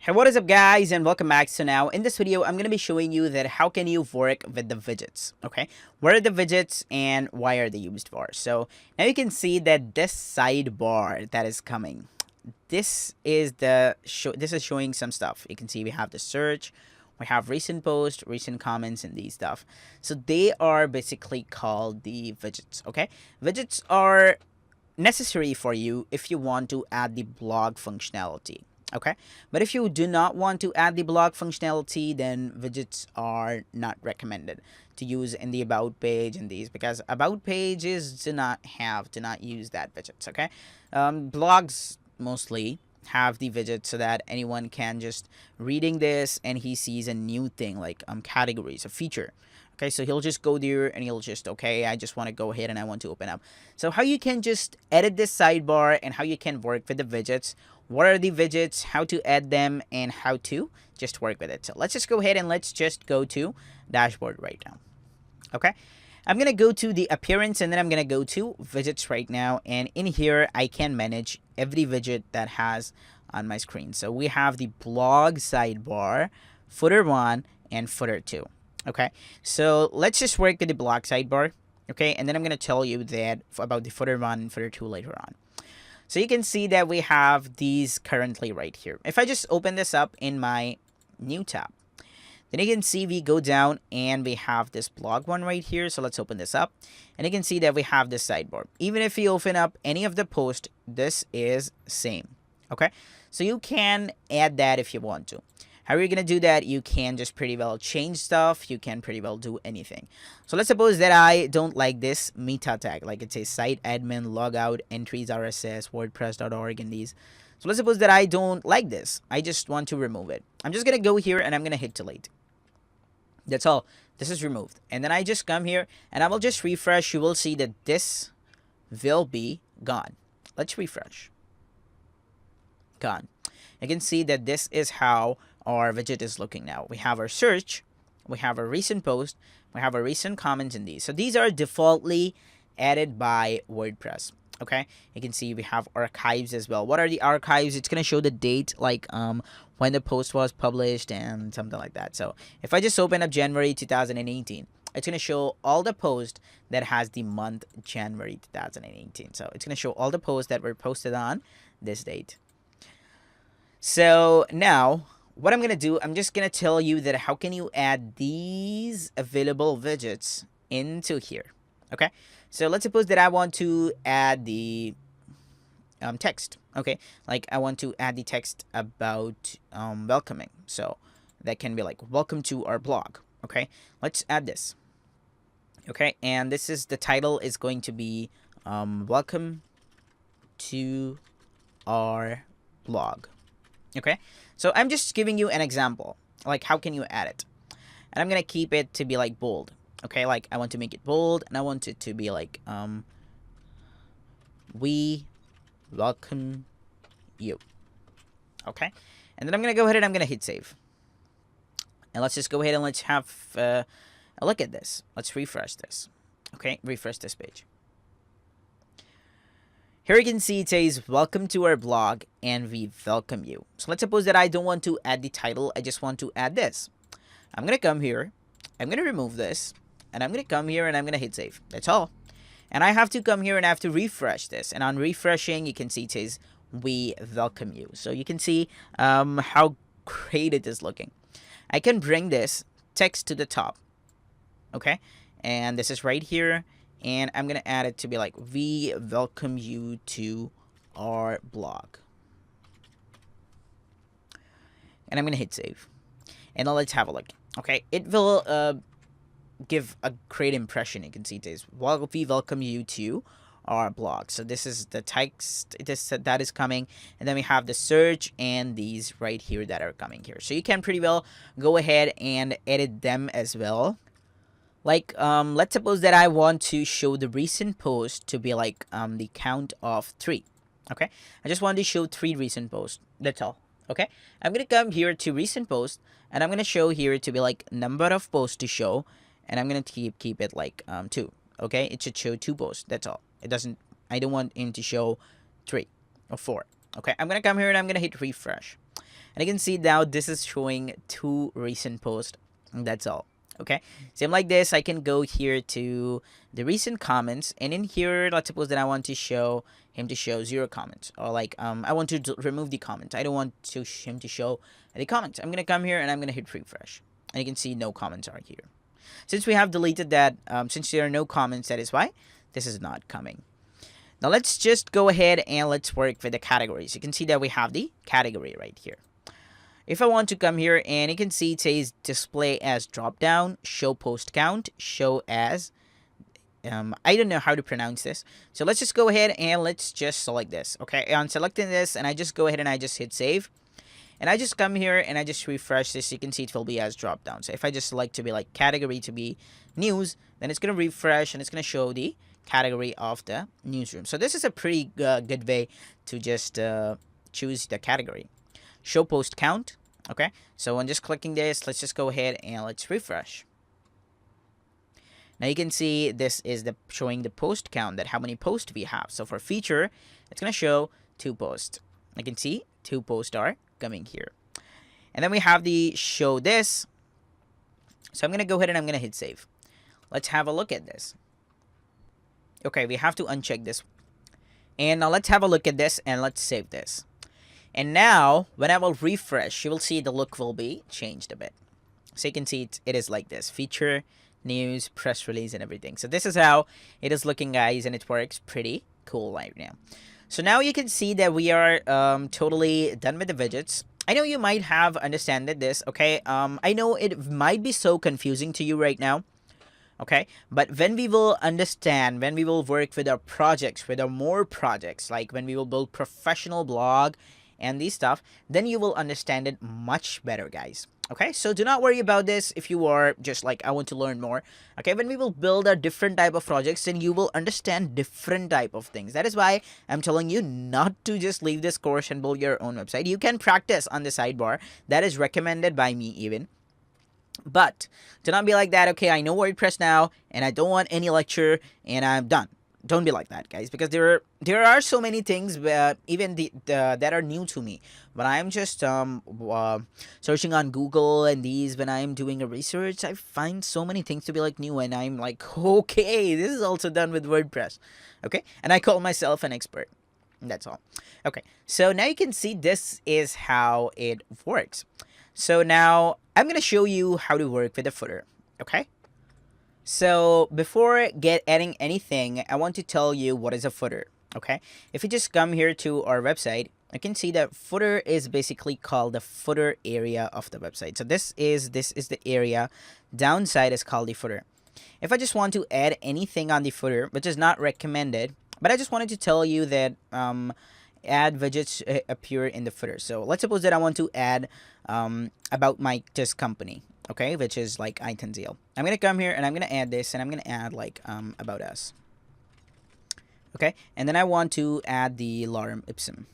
Hey, what is up guys, and welcome back. So now in this video I'm going to be showing you that how can you work with the widgets. Okay, what are the widgets and why are they used for? So now you can see that this sidebar that is coming, this is showing some stuff. You can see we have the search, we have recent posts, recent comments, and these stuff. So they are basically called the widgets. Okay, widgets are necessary for you if you want to add the blog functionality. Okay, but if you do not want to add the blog functionality, then widgets are not recommended to use in the about page and these, because about pages do not use that widgets. Okay, blogs mostly have the widgets so that anyone can just reading this and he sees a new thing like categories, a feature. Okay, so he'll just go there and he'll just, okay, I just want to go ahead and I want to open up. So how you can just edit this sidebar and how you can work with the widgets. What are the widgets, how to add them, and how to just work with it. So let's just go ahead and let's just go to dashboard right now. Okay, I'm going to go to the appearance and then I'm going to go to widgets right now. And in here, I can manage every widget that has on my screen. So we have the blog sidebar, footer 1, and footer 2. Okay, so let's just work with the blog sidebar. Okay, and then I'm going to tell you that about the footer 1 and footer 2 later on. So you can see that we have these currently right here. If I just open this up in my new tab, then you can see we go down and we have this blog one right here. So let's open this up and you can see that we have this sidebar. Even if you open up any of the post, this is same. Okay, so you can add that if you want to. How are you going to do that? You can just pretty well change stuff. You can pretty well do anything. So let's suppose that I don't like this meta tag. Like it says site admin, logout, entries, RSS, wordpress.org, and these. So let's suppose that I don't like this. I just want to remove it. I'm just going to go here and I'm going to hit delete. That's all. This is removed. And then I just come here and I will just refresh. You will see that this will be gone. Let's refresh. Gone. You can see that this is how our widget is looking now. We have our search, we have our recent post, we have our recent comments in these. So these are defaultly added by WordPress. Okay, you can see we have archives as well. What are the archives? It's gonna show the date, like when the post was published and something like that. So if I just open up January 2018, it's gonna show all the posts that has the month January 2018. So it's gonna show all the posts that were posted on this date. So now what I'm going to do, I'm just going to tell you that how can you add these available widgets into here. Okay, so let's suppose that I want to add the text. Okay, like I want to add the text about welcoming. So that can be like, welcome to our blog. Okay, let's add this. Okay, and this is the title is going to be welcome to our blog. Okay, so I'm just giving you an example, like how can you add it, and I'm gonna keep it to be like bold. Okay, like I want to make it bold and I want it to be like we welcome you. Okay, and then I'm gonna go ahead and I'm gonna hit save, and let's just go ahead and let's have a look at this. Let's refresh this. Okay, refresh this page. Here you can see it says, welcome to our blog and we welcome you. So let's suppose that I don't want to add the title. I just want to add this. I'm going to come here. I'm going to remove this. And I'm going to come here and I'm going to hit save. That's all. And I have to come here and I have to refresh this. And on refreshing, you can see it says, we welcome you. So you can see how great it is looking. I can bring this text to the top. Okay. And this is right here. And I'm going to add it to be like, we welcome you to our blog. And I'm going to hit save. And now let's have a look. Okay, it will give a great impression. You can see this. We welcome you to our blog. So this is the text that is coming. And then we have the search and these right here that are coming here. So you can pretty well go ahead and edit them as well. Like, let's suppose that I want to show the recent post to be like the count of 3. Okay, I just want to show 3 recent posts. That's all. Okay, I'm gonna come here to recent posts, and I'm gonna show here to be like number of posts to show, and I'm gonna keep it like 2. Okay, it should show 2 posts. That's all. It doesn't. I don't want him to show 3 or 4. Okay, I'm gonna come here and I'm gonna hit refresh. And you can see now this is showing 2 recent posts. That's all. Okay, same like this, I can go here to the recent comments, and in here, let's suppose that I want to show him to show 0 comments, or like I want to remove the comment. I don't want him to show the comments. I'm gonna come here and I'm gonna hit refresh, and you can see no comments are here. Since we have deleted that, since there are no comments, that is why this is not coming. Now let's just go ahead and let's work with the categories. You can see that we have the category right here. If I want to come here, and you can see it says display as drop down, show post count, show as, I don't know how to pronounce this. So let's just go ahead and let's just select this. Okay, on selecting this, and I just go ahead and I just hit save. And I just come here and I just refresh this. You can see it will be as drop down. So if I just select to be like category to be news, then it's going to refresh and it's going to show the category of the newsroom. So this is a pretty good way to just choose the category. Show post count. Okay, so I'm just clicking this. Let's just go ahead and let's refresh. Now you can see this is the showing the post count, that how many posts we have. So for feature, it's going to show 2 posts. You can see 2 posts are coming here. And then we have the show this. So I'm going to go ahead and I'm going to hit save. Let's have a look at this. Okay, we have to uncheck this. And now let's have a look at this and let's save this. And now, when I will refresh, you will see the look will be changed a bit. So you can see it is like this. Feature, news, press release, and everything. So this is how it is looking, guys, and it works pretty cool right now. So now you can see that we are totally done with the widgets. I know you might have understood this, okay? I know it might be so confusing to you right now. Okay, but when we will understand, when we will work with our projects, with our more projects, like when we will build professional blog and these stuff, then you will understand it much better, guys. Okay, so do not worry about this if you are just like, I want to learn more. Okay, when we will build a different type of projects, then you will understand different type of things. That is why I'm telling you not to just leave this course and build your own website. You can practice on the sidebar. That is recommended by me even. But do not be like that. Okay, I know WordPress now and I don't want any lecture and I'm done. Don't be like that, guys, because there are so many things even that are new to me. But I'm just searching on Google, and these, when I'm doing a research, I find so many things to be like new, and I'm like, okay, this is also done with WordPress. Okay, and I call myself an expert. That's all. Okay, so now you can see this is how it works. So now I'm going to show you how to work with the footer, okay? So before adding anything, I want to tell you what is a footer, okay? If you just come here to our website, you can see that footer is basically called the footer area of the website. So this is the area. Downside is called the footer. If I just want to add anything on the footer, which is not recommended, but I just wanted to tell you that add widgets appear in the footer. So let's suppose that I want to add about my company, okay, which is like iTunes. I'm gonna come here and I'm gonna add this, and I'm gonna add like about us, okay, and then I want to add the lorem ipsum,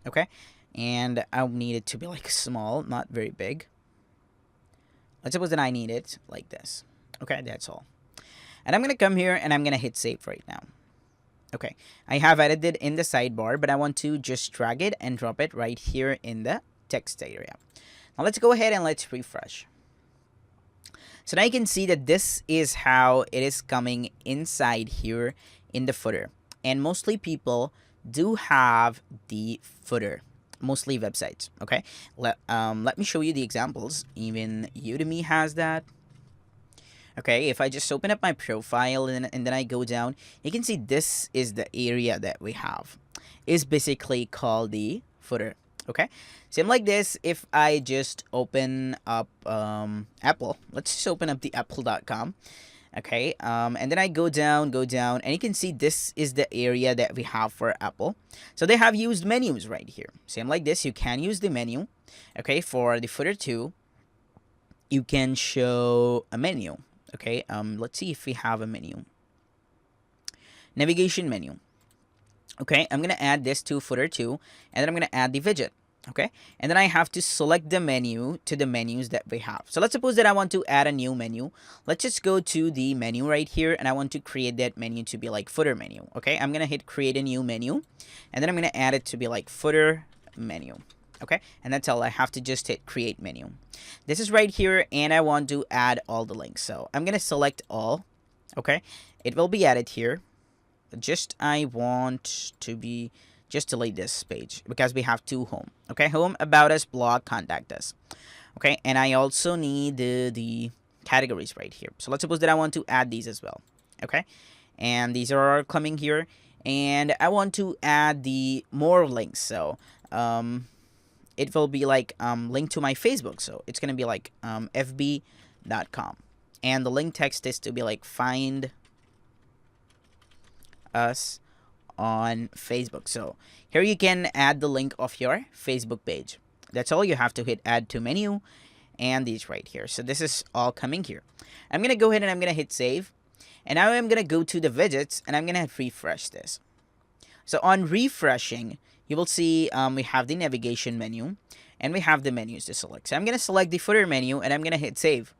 okay, and I'll need it to be like small, not very big. Let's suppose that I need it like this, okay, that's all, and I'm gonna come here and I'm gonna hit save right now. Okay, I have added it in the sidebar, but I want to just drag it and drop it right here in the text area. Now let's go ahead and let's refresh. So now you can see that this is how it is coming inside here in the footer. And mostly people do have the footer, mostly websites, okay? Let me show you the examples. Even Udemy has that. Okay, if I just open up my profile and then I go down, you can see this is the area that we have. It's basically called the footer. Okay, same like this. If I just open up Apple, let's just open up the apple.com. Okay, and then I go down, and you can see this is the area that we have for Apple. So they have used menus right here. Same like this, you can use the menu. Okay, for the footer too, you can show a menu. Okay, let's see if we have a menu. Navigation menu. Okay, I'm gonna add this to footer 2, and then I'm gonna add the widget. Okay, and then I have to select the menu to the menus that we have. So let's suppose that I want to add a new menu. Let's just go to the menu right here, and I want to create that menu to be like footer menu. Okay, I'm gonna hit create a new menu, and then I'm gonna add it to be like footer menu. Okay, and that's all. I have to just hit create menu. This is right here, and I want to add all the links. So I'm gonna select all. Okay, it will be added here. Just I want to be just delete this page because we have two home. Okay, home, about us, blog, contact us. Okay, and I also need the categories right here. So let's suppose that I want to add these as well. Okay, and these are coming here, and I want to add the more links. So it will be like link to my Facebook. So it's gonna be like fb.com, and the link text is to be like find us on Facebook. So here you can add the link of your Facebook page. That's all. You have to hit add to menu, and these right here. So this is all coming here. I'm gonna go ahead and I'm gonna hit save, and now I'm gonna go to the widgets, and I'm gonna refresh this. So on refreshing, you will see we have the navigation menu, and we have the menus to select. So I'm gonna select the footer menu, and I'm gonna hit save.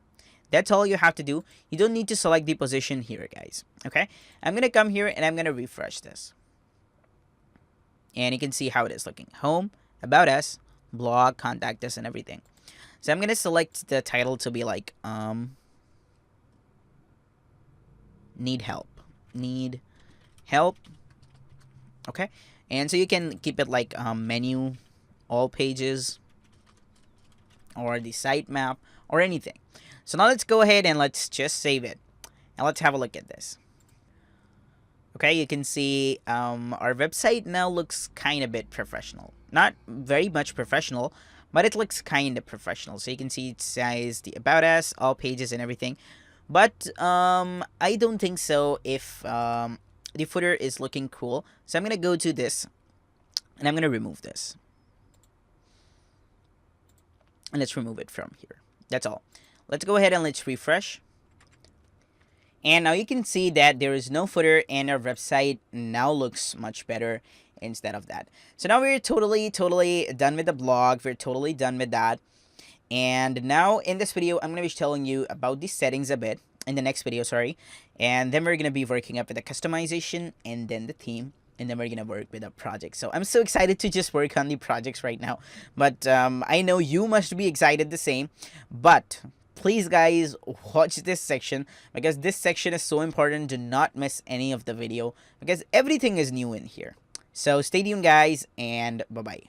That's all you have to do. You don't need to select the position here, guys. Okay, I'm gonna come here and I'm gonna refresh this, and you can see how it is looking. Home, about us, blog, contact us, and everything. So I'm gonna select the title to be like need help. Okay, and so you can keep it like menu, all pages, or the sitemap, or anything. So now let's go ahead and let's just save it, and let's have a look at this. Okay, you can see our website now looks kind of bit professional. Not very much professional, but it looks kind of professional. So you can see it says the about us, all pages, and everything. But I don't think so if the footer is looking cool. So I'm gonna go to this, and I'm gonna remove this, and let's remove it from here. That's all. Let's go ahead and let's refresh. And now you can see that there is no footer, and our website now looks much better instead of that. So now we're totally done with the blog. We're totally done with that. And now in this video, I'm going to be telling you about the settings a bit in the next video, sorry. And then we're going to be working up with the customization, and then the theme, and then we're going to work with a project. So I'm so excited to just work on the projects right now. But I know you must be excited the same. But please, guys, watch this section, because this section is so important. Do not miss any of the video, because everything is new in here. So stay tuned, guys, and bye-bye.